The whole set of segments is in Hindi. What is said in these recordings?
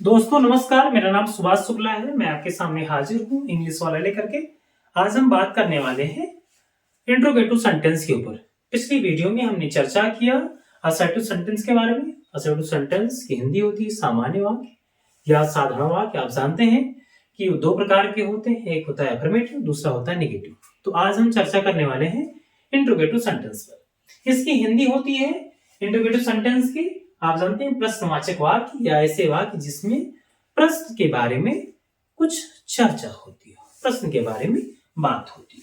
दोस्तों नमस्कार, मेरा नाम सुभाष शुक्ला है। मैं आपके सामने हाजिर हूँ इंग्लिश वाला लेकर के। आज हम बात करने वाले हैं इंट्रोगेटिव सेंटेंस के ऊपर। पिछली वीडियो में हमने चर्चा किया असर्टिव सेंटेंस के बारे में। असर्टिव सेंटेंस की हिंदी होती है सामान्य वाक्य या साधारण वाक्य। आप जानते हैं कि दो प्रकार के होते हैं, एक होता है अफर्मेटिव, दूसरा होता है नेगेटिव। तो आज हम चर्चा करने वाले हैं इंट्रोगेटिव सेंटेंस पर। इसकी हिंदी होती है इंट्रोगेटिव सेंटेंस की, आप जानते हैं, प्रश्नवाचक वाक्य या ऐसे वाक्य जिसमें प्रश्न के बारे में कुछ चर्चा होती है, प्रश्न के बारे में बात होती है।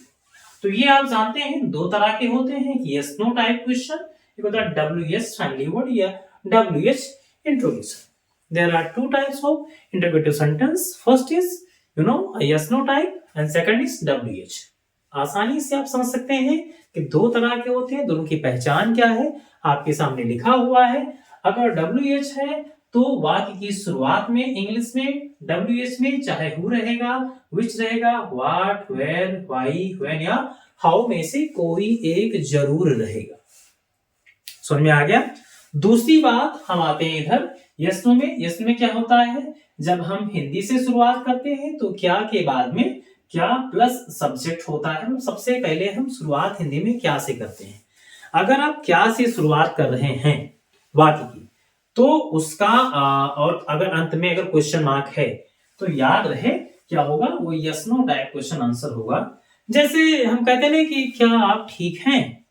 तो ये आप जानते हैं दो तरह के होते हैं, यस नो टाइप क्वेश्चन, एक होता है WH फैमिली वर्ड या WH interrogation. There are two types of interrogative sentence. First is yes no type and second is WH। आसानी से आप समझ सकते हैं कि दो तरह के होते हैं, दोनों की पहचान क्या है आपके सामने लिखा हुआ है। अगर WH है तो वाक्य की शुरुआत में इंग्लिश में WH में चाहे हु रहेगा, विच रहेगा, व्हाट, वेयर, व्हाई, व्हेन या हाउ में से कोई एक जरूर रहेगा। समझ में आ गया। दूसरी बात, हम आते हैं इधर यस नो में। यस में क्या होता है, जब हम हिंदी से शुरुआत करते हैं तो क्या के बाद में क्या प्लस सब्जेक्ट होता है। सबसे पहले हम शुरुआत हिंदी में क्या से करते हैं। अगर आप क्या से शुरुआत कर रहे हैं वाक्य की तो उसका और अगर अंत में अगर क्वेश्चन मार्क है तो याद रहे क्या होगा, वो yes no type question answer होगा। जैसे हम कहते हैं कि क्या आप ठीक हैं,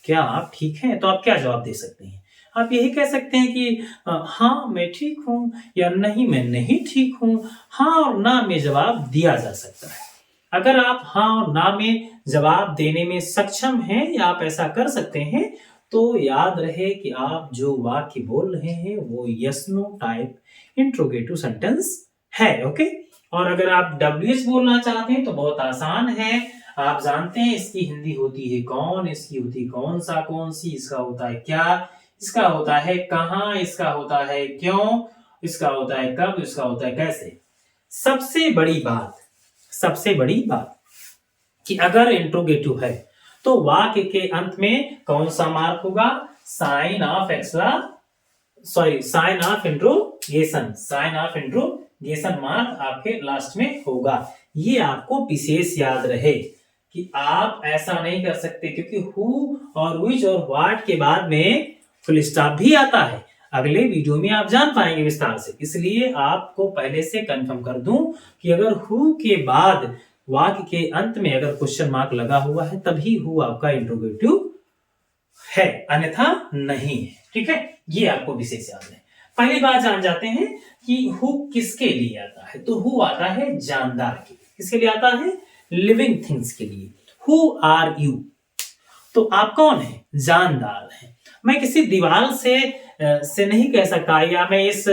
क्या आप ठीक हैं, तो आप क्या जवाब दे सकते हैं। आप यही कह सकते हैं कि हाँ मैं ठीक हूं या नहीं मैं नहीं ठीक हूं। हाँ और ना में जवाब दिया जा सकता है। अगर आप हाँ और ना में जवाब देने में सक्षम हैं या आप ऐसा कर सकते हैं तो याद रहे कि आप जो वाक्य बोल रहे हैं वो yes no type interrogative sentence है। ओके। और अगर आप WH बोलना चाहते हैं तो बहुत आसान है। आप जानते हैं इसकी हिंदी होती है कौन, इसकी होती है कौन सा, कौन सी, इसका होता है क्या, इसका होता है कहां, इसका होता है क्यों, इसका होता है कब, इसका होता है कैसे। सबसे बड़ी बात कि अगर इंट्रोगेटिव है तो वाक्य के अंत में कौन सा मार्क होगा, साइन ऑफ इंट्रोगेशन मार्क आपके लास्ट में होगा। ये आपको विशेष याद रहे कि आप ऐसा नहीं कर सकते, क्योंकि हु और विच और व्हाट के बाद में फुल स्टॉप भी आता है। अगले वीडियो में आप जान पाएंगे विस्तार से, इसलिए आपको पहले से कंफर्म कर दूं कि अगर हु के बाद वाक्य के अंत में अगर क्वेश्चन मार्क लगा हुआ है तभी हु आपका इंट्रोगेटिव है, अन्यथा नहीं है। ठीक है, ये आपको विशेष याद है। पहली बात जान जाते हैं कि हु किसके लिए आता है। तो हु आता है जानदार के लिए। किसके लिए आता है, लिविंग थिंग्स के लिए। हु आर यू, तो आप कौन है, जानदार है। मैं किसी दीवार से नहीं कह सकता या मैं इस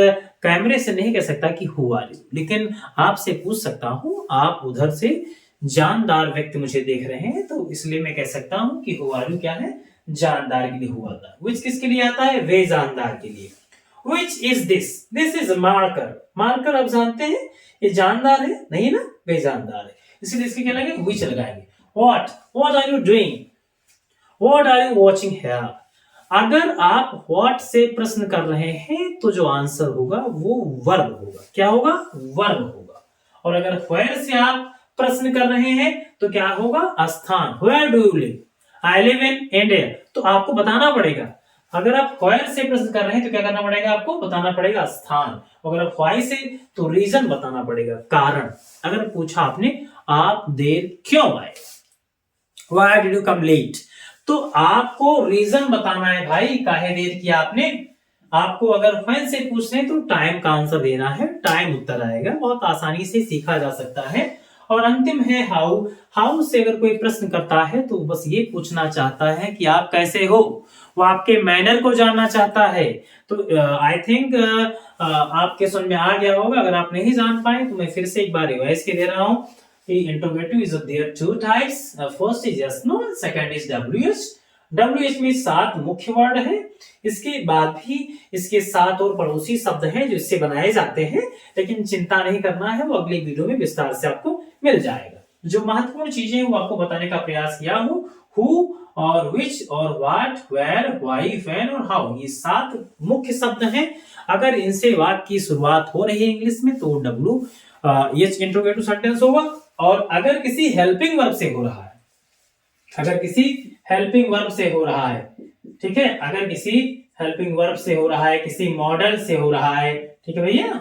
कैमरे से नहीं कह सकता कि हु आर यू, लेकिन आपसे पूछ सकता हूं, आप उधर से जानदार व्यक्ति मुझे देख रहे हैं तो इसलिए मैं कह सकता हूं कि हु आर यू क्या है, जानदार के लिए हु आता है। विच किसके लिए आता है, वे जानदार के लिए। Which is this is marker आप जानते हैं ये जानदार है नहीं ना, वे जानदार है, इसलिए इसके क्या लगेगा, विच लगाएंगे। What are you doing, what are you watching here. अगर आप व्हाट से प्रश्न कर रहे हैं तो जो आंसर होगा वो वर्ब होगा। क्या होगा, वर्ब होगा। और अगर व्हेयर से आप प्रश्न कर रहे हैं तो क्या होगा, स्थान। Where do you live, I live in India. तो आपको बताना पड़ेगा, अगर आप व्हेयर से प्रश्न कर रहे हैं तो क्या करना पड़ेगा, आपको बताना पड़ेगा स्थान। अगर आप व्हाई से तो रीजन बताना पड़ेगा, कारण। अगर पूछा आपने आप देर क्यों आए, why did you come late, तो आपको रीजन बताना है भाई काहे देर किया आपने। आपको अगर व्हेन से पूछने तो टाइम का आंसर देना है, टाइम उत्तर आएगा। बहुत आसानी से सीखा जा सकता है। और अंतिम है हाउ से अगर कोई प्रश्न करता है तो बस ये पूछना चाहता है कि आप कैसे हो, वो आपके मैनर को जानना चाहता है। तो आई थिंक आपके समझ में आ गया होगा। अगर आप नहीं जान पाए तो मैं फिर से एक बार रिवाइज के दे रहा हूं। Interrogative is there two types, first is yes no, second is WH। WH में 7 मुख्य वर्ड है, इसके बाद भी इसके 7 और पड़ोसी शब्द हैं जो इससे बनाए जाते हैं, लेकिन चिंता नहीं करना है, वो अगले वीडियो में विस्तार से आपको मिल जाएगा। जो महत्वपूर्ण चीजें वो आपको बताने का प्रयास किया हूं, हु और विच और व्हाट, वेयर, व्हाई, व्हेन और हाउ, ये 7 मुख्य शब्द हैं। अगर इनसे वाक्य की शुरुआत हो रही है इंग्लिश में तो डब्ल्यू एच इंट्रोगेटिव सेंटेंस होगा। और अगर किसी हेल्पिंग वर्ब से हो रहा है, अगर किसी हेल्पिंग वर्ब से हो रहा है, ठीक है, अगर किसी हेल्पिंग वर्ब से हो रहा है, किसी मॉडल से हो रहा है, ठीक है भैया,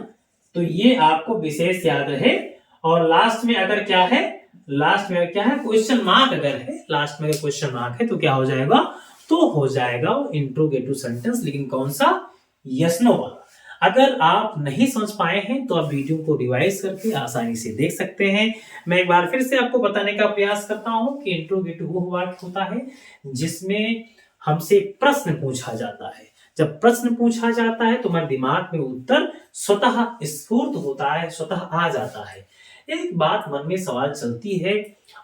तो ये आपको विशेष याद रहे। और लास्ट में अगर क्या है, लास्ट में क्या है, क्वेश्चन मार्क अगर है, लास्ट में अगर क्वेश्चन मार्क है तो क्या हो जाएगा, तो हो जाएगा वो इंट्रोगेटिव सेंटेंस, लेकिन कौन सा, यस नो वाला। अगर आप नहीं समझ पाए हैं तो आप वीडियो को रिवाइज करके आसानी से देख सकते हैं। मैं एक बार फिर से आपको बताने का प्रयास करता हूं कि इंट्रोगेटिव वो वाक्य होता है जिसमें हमसे प्रश्न पूछा जाता है। जब प्रश्न पूछा जाता है तो हमारे दिमाग में उत्तर स्वतः स्फूर्त होता है, स्वतः आ जाता है। एक बात मन में सवाल चलती है,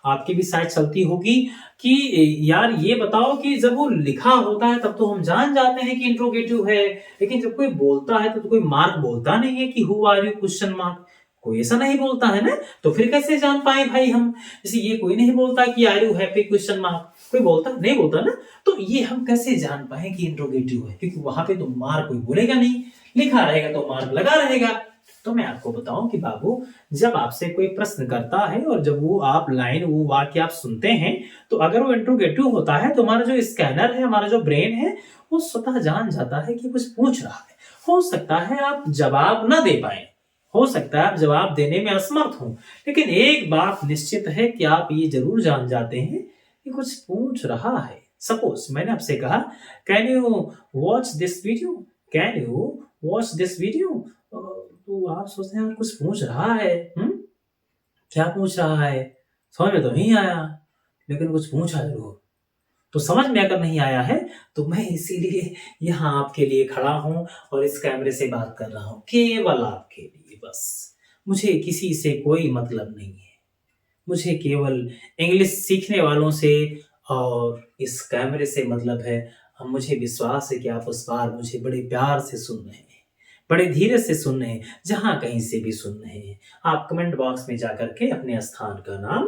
आपकी भी शायद चलती होगी कि यार ये बताओ कि जब वो लिखा होता है तब तो हम जान जाते हैं कि इंट्रोगेटिव है, लेकिन जब कोई बोलता है तो कोई मार्क बोलता नहीं है कि who are you question mark, कोई ऐसा नहीं बोलता है ना, तो फिर कैसे जान पाए भाई हम। जैसे ये कोई नहीं बोलता कि are you happy question mark, कोई बोलता नहीं, बोलता ना, तो ये हम कैसे जान पाए कि इंट्रोगेटिव है, क्योंकि वहां पे तो मार्क कोई बोलेगा नहीं, लिखा रहेगा तो मार्क लगा रहेगा। तो मैं आपको बताऊं कि बाबू, जब आपसे कोई प्रश्न करता है और जब वो आप लाइन, वो वाक्य आप सुनते हैं, तो अगर वो इंट्रोगेटिव होता है तो हमारा जो स्कैनर है, हमारा जो ब्रेन है, वो स्वतः जान जाता है कि कुछ पूछ रहा है। हो सकता है आप जवाब ना दे पाए, हो सकता है आप जवाब देने में असमर्थ हो, लेकिन एक बात निश्चित है कि आप ये जरूर जान जाते हैं कि कुछ पूछ रहा है। सपोज मैंने आपसे कहा, can you watch this video, can you watch this video, तो आप सोचते हैं कुछ पूछ रहा है, क्या पूछ रहा है, समझ में तो नहीं आया, लेकिन कुछ पूछा जरूर। तो समझ में अगर नहीं आया है तो मैं इसीलिए यहाँ आपके लिए खड़ा हूं और इस कैमरे से बात कर रहा हूं, केवल आपके लिए बस। मुझे किसी से कोई मतलब नहीं है, मुझे केवल इंग्लिश सीखने वालों से और इस कैमरे से मतलब है। अब मुझे विश्वास है कि आप उस बार मुझे बड़े प्यार से सुन रहे हैं, बड़े धीरे से सुन रहे हैं, जहां कहीं से भी सुन रहे हैं। आप कमेंट बॉक्स में जाकर के अपने स्थान का नाम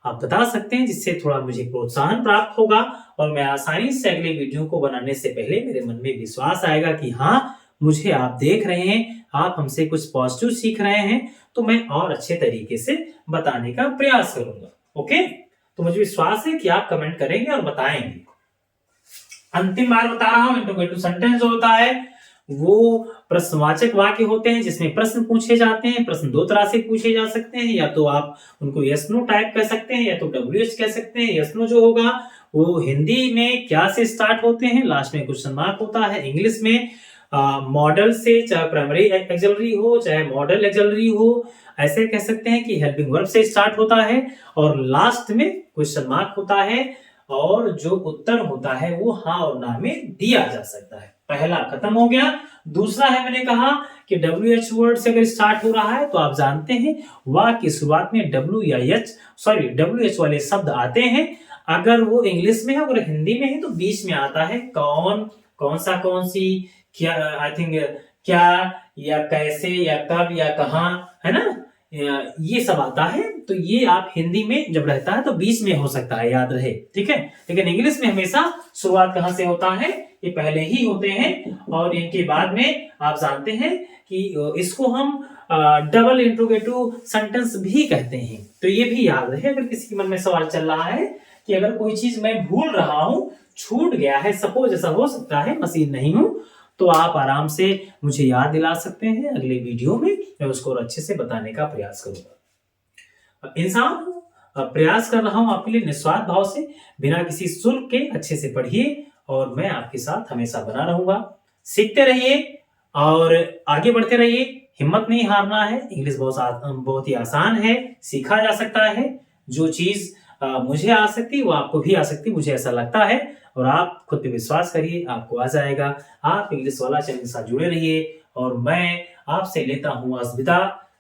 आप बता सकते हैं, जिससे थोड़ा मुझे प्रोत्साहन प्राप्त होगा और मैं आसानी से अगले वीडियो को बनाने से पहले मेरे मन में विश्वास आएगा कि हाँ, मुझे आप देख रहे हैं, आप हमसे कुछ पॉजिटिव सीख रहे हैं, तो मैं और अच्छे तरीके से बताने का प्रयास करूंगा। ओके, तो मुझे विश्वास है कि आप कमेंट करेंगे और बताएंगे। अंतिम बार बता रहा हूं, इंट्रोगेटिव सेंटेंस जो होता है वो प्रश्नवाचक वाक्य होते हैं जिसमें प्रश्न पूछे जाते हैं। प्रश्न 2 तरह से पूछे जा सकते हैं, या तो आप उनको यस नो टाइप कह सकते हैं, या तो WH कह सकते हैं। यस नो जो होगा वो हिंदी में क्या से स्टार्ट होते हैं, लास्ट में क्वेश्चन मार्क होता है। इंग्लिश में मॉडल से, चाहे प्राइमरी एक्सिलरी हो चाहे मॉडल एक्सिलरी हो, ऐसे कह सकते हैं कि हेल्पिंग वर्ब से स्टार्ट होता है और लास्ट में क्वेश्चन मार्क होता है, और जो उत्तर होता है वो हाँ और ना में दिया जा सकता है। पहला खत्म हो गया। दूसरा है, मैंने कहा कि WH वर्ड से अगर स्टार्ट हो रहा है तो आप जानते हैं वाक्य की शुरुआत में WH वाले शब्द आते हैं। अगर वो इंग्लिश में है, अगर हिंदी में है तो बीच में आता है कौन, कौन सा, कौन सी, क्या, आई थिंक क्या, या कैसे, या कब, या कहां, है ना, ये सब आता है। तो ये आप हिंदी में जब रहता है तो बीच में हो सकता है, याद रहे, ठीक है। लेकिन इंग्लिश में हमेशा शुरुआत कहां से होता है, ये पहले ही होते हैं, और इनके बाद में आप जानते हैं कि इसको हम डबल इंट्रोगेटिव सेंटेंस भी कहते हैं। तो ये भी याद रहे, अगर किसी के मन में सवाल चल रहा है कि अगर कोई चीज मैं भूल रहा हूं, छूट गया है, सपोज ऐसा हो सकता है, मशीन नहीं हूं, तो आप आराम से मुझे याद दिला सकते हैं। अगले वीडियो में मैं उसको और अच्छे से बताने का प्रयास करूंगा। इंसान प्रयास कर रहा हूं आपके लिए निस्वार्थ भाव से, बिना किसी शुल्क के। अच्छे से पढ़िए और मैं आपके साथ हमेशा बना रहूंगा। सीखते रहिए और आगे बढ़ते रहिए, हिम्मत नहीं हारना है। इंग्लिश बहुत ही आसान है, सीखा जा सकता है। जो चीज मुझे आ सकती वो आपको भी आ सकती, मुझे ऐसा लगता है। और आप खुद पे विश्वास करिए, आपको आ जाएगा। आप इंग्लिश वाला चैनल के साथ जुड़े रहिए और मैं आपसे लेता हूं अलविदा।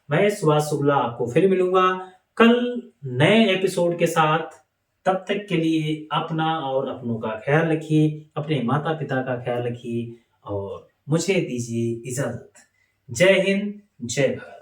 मैं सुभाष शुक्ला आपको फिर मिलूंगा कल नए एपिसोड के साथ। तब तक के लिए अपना और अपनों का ख्याल रखिए, अपने माता पिता का ख्याल रखिए और मुझे दीजिए इजाजत। जय हिंद, जय भारत।